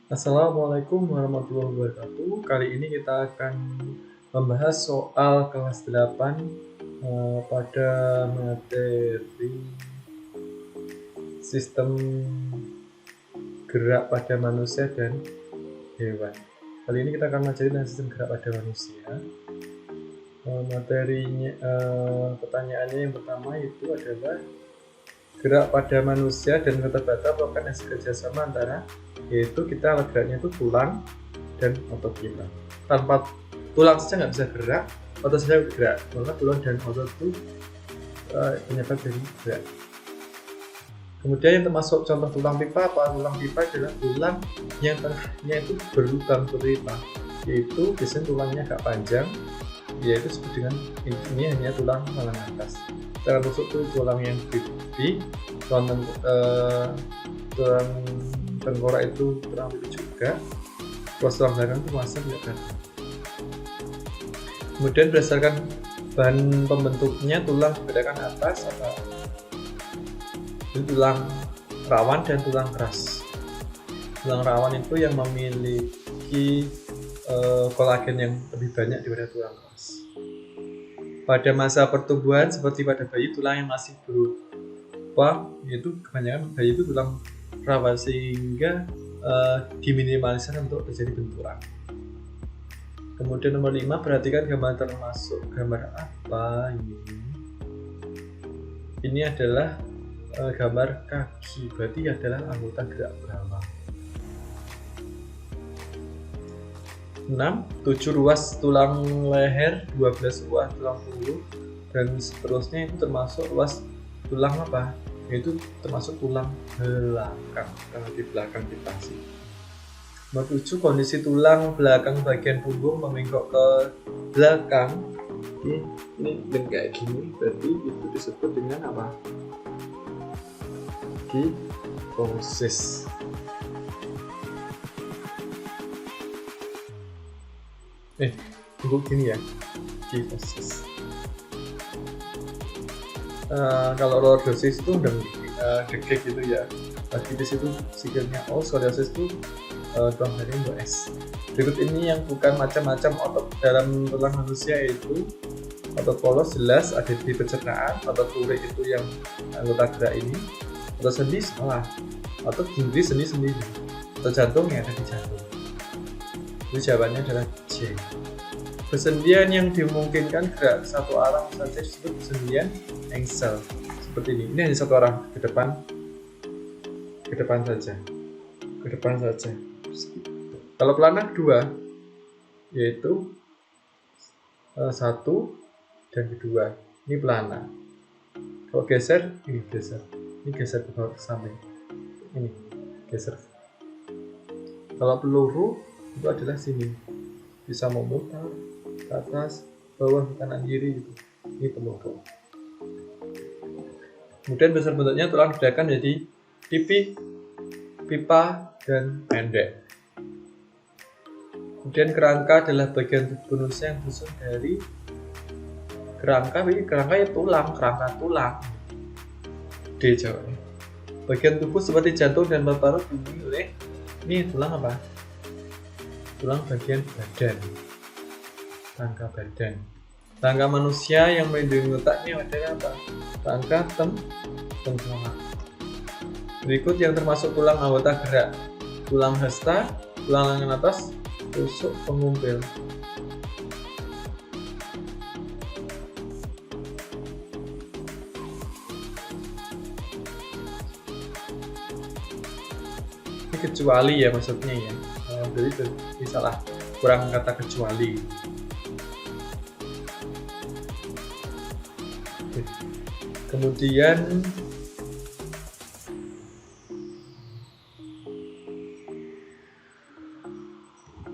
Assalamualaikum warahmatullahi wabarakatuh. Kali ini kita akan membahas soal kelas 8 pada materi sistem gerak pada manusia dan hewan. Kali ini kita akan mempelajari tentang sistem gerak pada manusia. Materinya, pertanyaannya yang pertama itu adalah gerak pada manusia dan vertebrata merupakan hasil kerjasama antara, yaitu kita alat geraknya itu tulang dan otot kita. Tanpa tulang saja nggak bisa gerak, otot saja bergerak, maka tulang dan otot itu penyebab dari gerak. Kemudian yang termasuk contoh tulang pipa apa? Tulang pipa adalah tulang yang tengahnya itu berlubang seperti pipa, yaitu biasanya tulangnya agak panjang, yaitu disebut dengan ini hanya tulang malang atas. Cara tusuk itu tulang yang pipi, tulang tengkorak itu tulang pipi juga, terus tulang belakang itu masa tidak ada. Kemudian berdasarkan bahan pembentuknya tulang dibedakan atas apa? Tulang rawan dan tulang keras. Tulang rawan itu yang memiliki kolagen yang lebih banyak daripada tulang keras. Pada masa pertumbuhan seperti pada bayi, tulang yang masih berupa yaitu kebanyakan bayi itu tulang rawan sehingga diminimalisir untuk terjadi benturan. Kemudian nomor 5, perhatikan gambar termasuk gambar apa ini? Ini adalah gambar kaki, berarti adalah anggota gerak bawah. 6. 7 ruas tulang leher, 12 ruas tulang punggung, dan seterusnya itu termasuk ruas tulang apa? Yaitu termasuk tulang belakang, kalau di belakang dipasi. Nomor 7, kondisi tulang belakang bagian punggung membengkok ke belakang. Ini kayak gini, berarti itu disebut dengan apa? Kyphosis. Tunggu gini ya, kyphosis. Kalau lordosis itu udah gegek gitu ya. Fasciitis itu sikilnya O, scoliosis itu tulang belakang S. Berikut ini yang bukan macam-macam otot dalam tulang manusia, yaitu otot polos jelas ada di pencernaan, otot lurik itu yang anggota gerak ini, otot sendi salah, otot dinding sendi sendiri, otot jantung yang ada di jantung. Jadi jawabannya adalah C. Persendian yang dimungkinkan gerak satu arah saja disebut persendian engsel. Seperti ini hanya satu arah ke depan saja. Kalau pelana dua, yaitu satu dan kedua, ini pelana. Kalau geser, ini geser ke bawah ke samping, ini geser. Kalau peluru itu adalah sini, bisa memutar ke atas, bawah, kanan, kiri gitu. Ini peluru. Kemudian besar bentuknya tulang dibedakan jadi pipi, pipa, dan pendek. Kemudian kerangka adalah bagian tubuh manusia yang tersusun dari kerangka ya kerangka tulang. D jawabnya. Bagian tubuh seperti jantung dan paru-paru dihubungi oleh ini tulang apa? Tulang bagian badan. Rangka badan. Rangka manusia yang melindungi otaknya adalah apa? Rangka tengkorak. Berikut yang termasuk tulang anggota gerak: tulang hasta, tulang lengan atas, tusuk pengumpil. Ini kecuali ya maksudnya ya. Jadi salah, kurang kata kecuali. Kemudian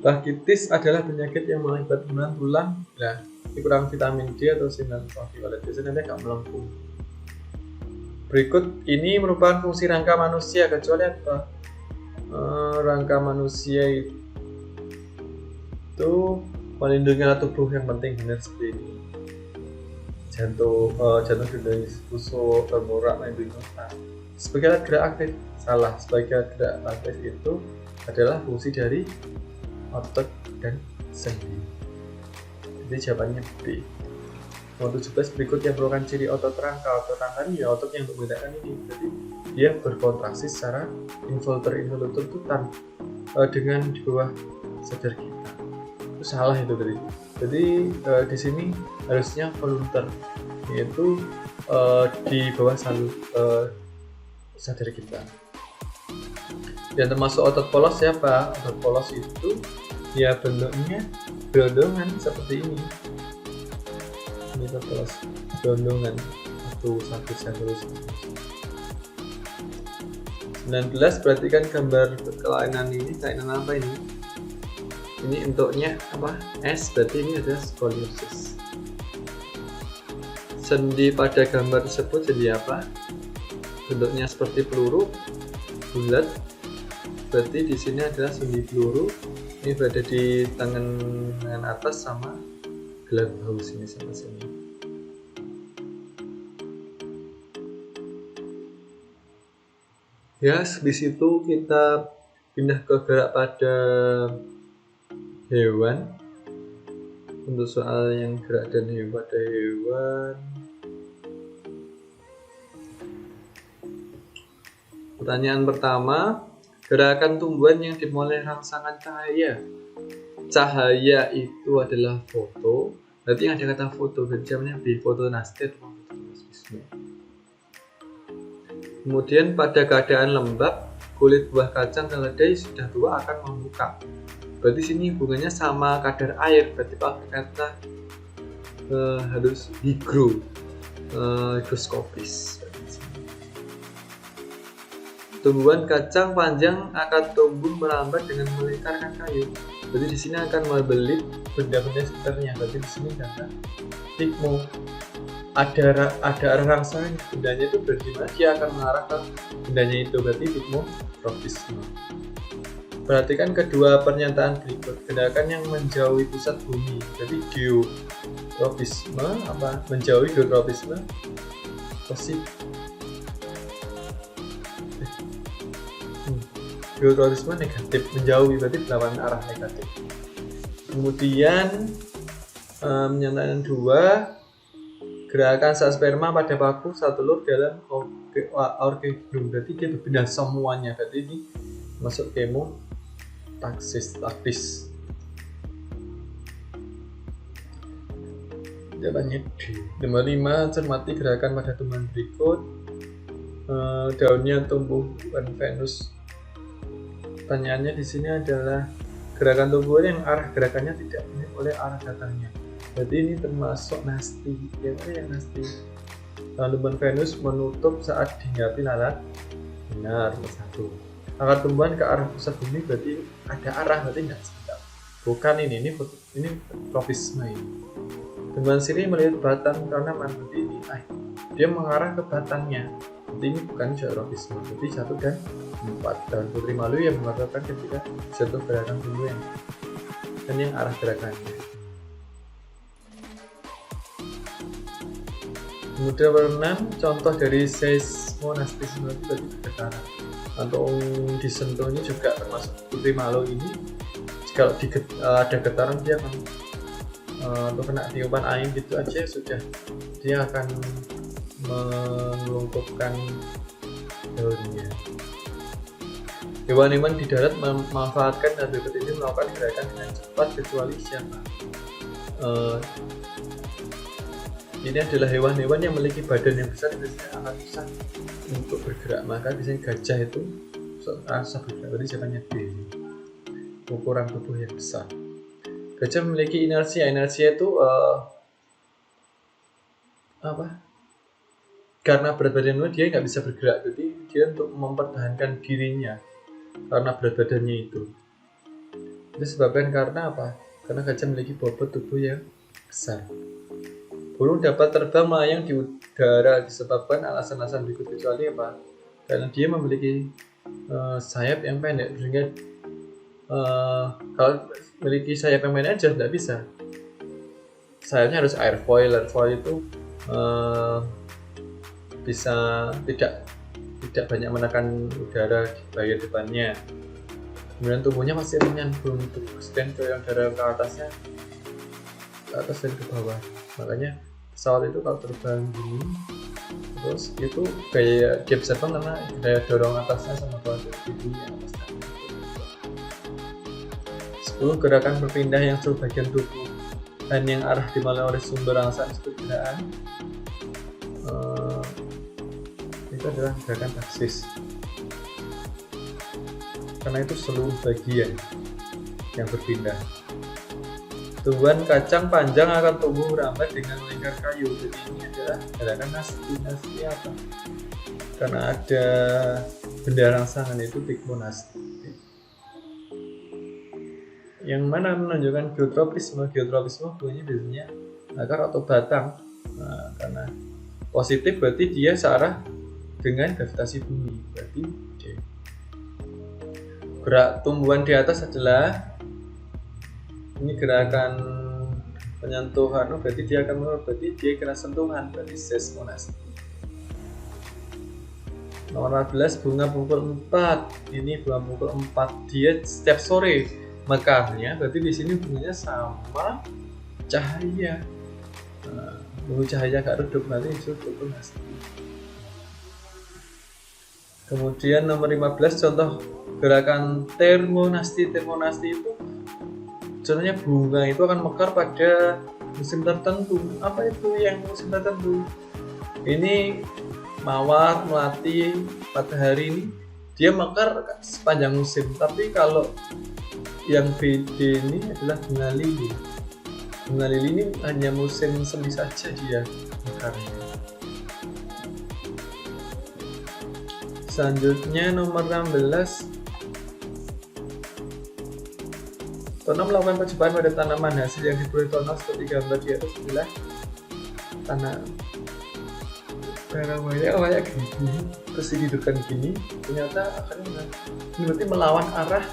fasciitis adalah penyakit yang mengakibatkan tulang. Nah, ini kurang vitamin D atau sinar ultraviolet, biasanya nanti agak melengkung. Berikut ini merupakan fungsi rangka manusia, kecuali apa? Rangka manusia itu melindungi alat tubuh yang penting, benar seperti ini. Jantung dinding, tusuk, tengkorak, melindungi otak. Sebagai alat gerak aktif, Salah, sebagai gerak passive itu adalah fungsi dari otot dan sendi. Jadi jawabannya B. Nomor 17, berikut yang merupakan ciri otot rangka. Otot rangka ini ya otot yang untuk membedakan ini. Jadi dia berkontraksi secara involuntary itu dengan di bawah sadar kita. Itu salah itu tadi. Jadi di sini harusnya voluntar, yaitu di bawah sadar kita. Dan termasuk otot polos siapa? Otot polos itu ya bentuknya gelondongan seperti ini. Ini otot polos gelondongan. 19, perhatikan gambar kelainan ini. Kelainan apa ini? Ini bentuknya apa? S, berarti ini adalah scoliosis. Sendi pada gambar tersebut sendi apa? Bentuknya seperti peluru, bulat. Berarti di sini adalah sendi peluru. Ini berada di tangan atas sama gelang bahu sini sama sini. Ya, habis itu kita pindah ke gerak pada hewan. Untuk soal yang gerak dan hewan pada hewan, pertanyaan pertama, gerakan tumbuhan yang dimulai rangsangan cahaya. Cahaya itu adalah foto. Berarti yang ada kata foto, berarti namanya B, fotonastia atau fototropisme. Kemudian pada keadaan lembab, kulit buah kacang keledai sudah tua akan membuka. Berarti sini hubungannya sama kadar air. Berarti pakai kata harus hygroskopis. Tumbuhan kacang panjang akan tumbuh merambat dengan melingkarkan kayu. Berarti di sini akan membelit benda-benda sekitarnya. Berarti di sini kata stigma. Ada arah rangsangan bendanya itu berarti dia akan mengarah ke bendanya itu. Berarti stigmotropisme. Perhatikan kedua pernyataan berikut. Gerakan yang menjauhi pusat bumi. Jadi geotropisme apa? Menjauhi geotropisme positif. Geotropisme negatif, menjauhi berarti melawan arah negatif. Kemudian pernyataan 2, gerakan saat sperma pada paku saat telur dalam orgasme. Berarti dia berpindah semuanya. Berarti ini masuk taktis. Jawabannya D. Nomor 5, cermati gerakan pada tumbuhan berikut. Daunnya tumbuhan Venus. Pertanyaannya di sini adalah gerakan tumbuhan yang arah gerakannya tidak mirip oleh arah datangnya. Berarti ini termasuk nasti. Yang nasti. Tumbuhan Venus menutup saat dihinggapi lalat. Benar, nomor 1. Akar tumbuhan ke arah pusat bumi berarti ada arah, berarti tidak sebentar. Bukan ini tropisme ini. Tumbuhan sirih melihat batang tanaman, berarti ini dia mengarah ke batangnya. Berarti ini bukan tropisme. Berarti 1 dan 4. Dan Putri Malu yang mengatakan ketika satu gerakan tumbuhan dan yang arah gerakannya. Kemudian nomor 6, contoh dari seismonastisme itu berarti getaran. Atau disentuh ini juga termasuk Putri Malu ini. Kalau ada getaran dia akan atau kena tiupan angin gitu aja sudah dia akan melumpuhkan daunnya. Hewan-hewan di darat memanfaatkan dan berikut ini melakukan gerakan dengan cepat kecuali siapa? Ini adalah hewan-hewan yang memiliki badan yang besar, biasanya akan susah untuk bergerak. Maka biasanya gajah itu susah bergerak. Berarti jawabannya D. Ukuran tubuh yang besar. Gajah memiliki inersia. Inersia itu karena berat badannya dia nggak bisa bergerak. Jadi dia untuk mempertahankan dirinya karena berat badannya itu. Itu disebabkan karena apa? Karena gajah memiliki bobot tubuh yang besar. Burung dapat terbang melayang di udara disebabkan alasan-alasan berikut kecuali apa? Karena dia memiliki sayap yang pendek, sehingga kalau memiliki sayap yang pendek aja tidak bisa. Sayapnya harus airfoil. Airfoil itu bisa tidak tidak banyak menekan udara di bagian depannya. Kemudian tubuhnya masih menyambung dan yang udara ke atasnya, ke atas dan ke bawah. Makanya pesawat itu kalau terbang gini, terus itu kayak dia bisa terbang karena daya dorong atasnya sama bawah tubuh yang atasnya. 10 gerakan berpindah yang seluruh bagian tubuh dan yang arah dimulai oleh sumber rangsangan disebut gerakan. Itu adalah gerakan taksis, karena itu seluruh bagian yang berpindah. Tumbuhan kacang panjang akan tumbuh merambat dengan lingkar kayu. Jadi ini adalah gerakan nasti. Nasti apa? Karena ada benda rangsangan itu tikmonasti. Yang mana menunjukkan geotropisme. Geotropisme bunyinya biasanya akar atau batang. Nah, karena positif berarti dia searah dengan gravitasi bumi, berarti D. Gerak tumbuhan di atas adalah ini gerakan penyentuhan, berarti dia akan menurut, berarti dia kena sentuhan, berarti seismonasti. Nomor 14 bunga pukul 4. Ini bunga pukul 4, dia setiap sore mekarnya, berarti di sini bunganya sama cahaya. Nah, bunga cahaya gak redup, nanti itu fotonasti. Kemudian nomor 15 contoh gerakan termonasti. Termonasti itu contohnya bunga itu akan mekar pada musim tertentu. Apa itu yang musim tertentu? Ini mawar, melati, matahari ini dia mekar sepanjang musim. Tapi kalau yang BD ini adalah bunga lili. Bunga lili ini hanya musim semi saja dia mekarnya. Selanjutnya nomor 16. Tono melakukan percobaan pada tanaman. Hasil yang diperoleh Tono seperti gambar di atas adalah tanah kayak gini, terus dihidupkan gini, ternyata akhirnya ini berarti melawan arah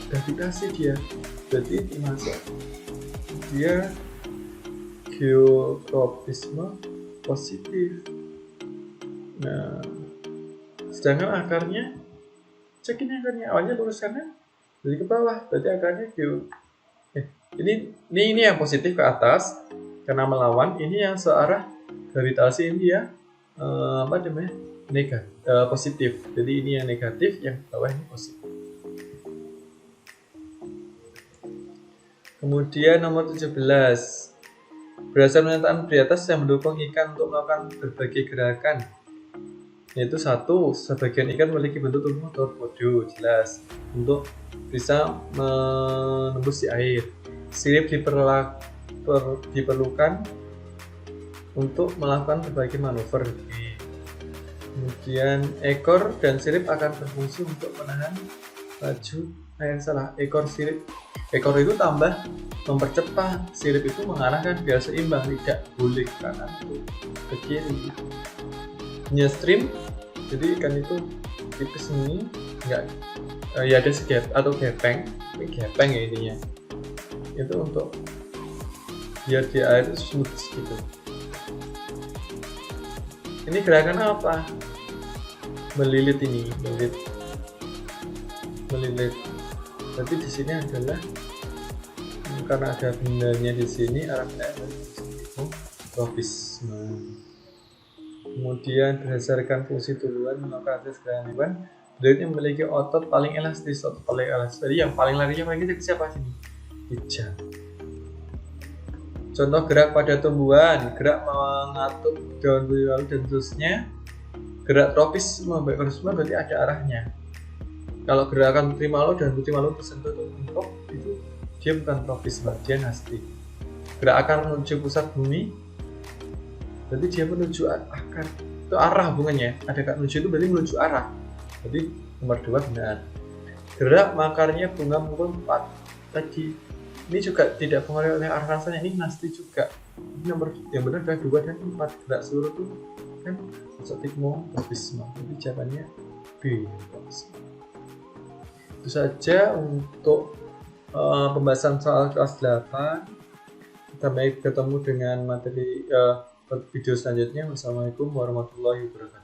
gravitasi dia. Berarti dimasuk dia geotropisme positif. Nah, sedangkan akarnya, cek ini akarnya, awalnya lurus kanan, jadi ke bawah, berarti akarnya ini yang positif ke atas karena melawan, ini yang searah gravitasi ini ya positif. Jadi ini yang negatif, yang bawah ini positif. Kemudian nomor 17. Berdasarkan pernyataan di atas yang mendukung ikan untuk melakukan berbagai gerakan, yaitu 1. Sebagian ikan memiliki bentuk tubuh torpedo, jelas, untuk bisa menembus di air. Sirip diperlukan untuk melakukan berbagai manuver. Kemudian ekor dan sirip akan berfungsi untuk menahan laju ekor itu tambah mempercepat, sirip itu mengarahkan biar seimbang, tidak boleh ke kanan ke kiri. Stream, jadi ikan itu tipis ini enggak ya ada segep atau gepeng ya intinya, itu untuk biar di air itu smooth gitu. Ini gerakan apa? Melilit. Berarti di sini adalah karena ada bendanya di sini, arahnya tropisme. Kemudian berdasarkan fungsi tumbuhan melakukan aktivitas gerakan hewan, beliau memiliki otot paling elastis. Jadi yang paling larinya paling kecil siapa sini? Hijau. Contoh gerak pada tumbuhan, gerak mengatup daun lalu dan seterusnya. Gerak tropisme, berarti ada arahnya. Kalau gerakan putri malu dan putri malu tersentuh untuk itu dia bukan tropisme, dia nasti. Gerak akar menuju pusat bumi, berarti dia menuju akar, itu arah hubungannya. Ada kata menuju itu berarti menuju arah. Jadi nomor 2 benar. Gerak makarnya bunga pukul 4 tadi, ini juga tidak pengaruh oleh arah rasanya, ini nasti juga. Ini nomor yang benar adalah 2 dan 4. Gerak seluruh itu kan tikmotropisme. Jadi jawabannya B. Itu saja untuk pembahasan soal kelas 8. Sampai ketemu dengan materi video selanjutnya. Wassalamualaikum warahmatullahi wabarakatuh.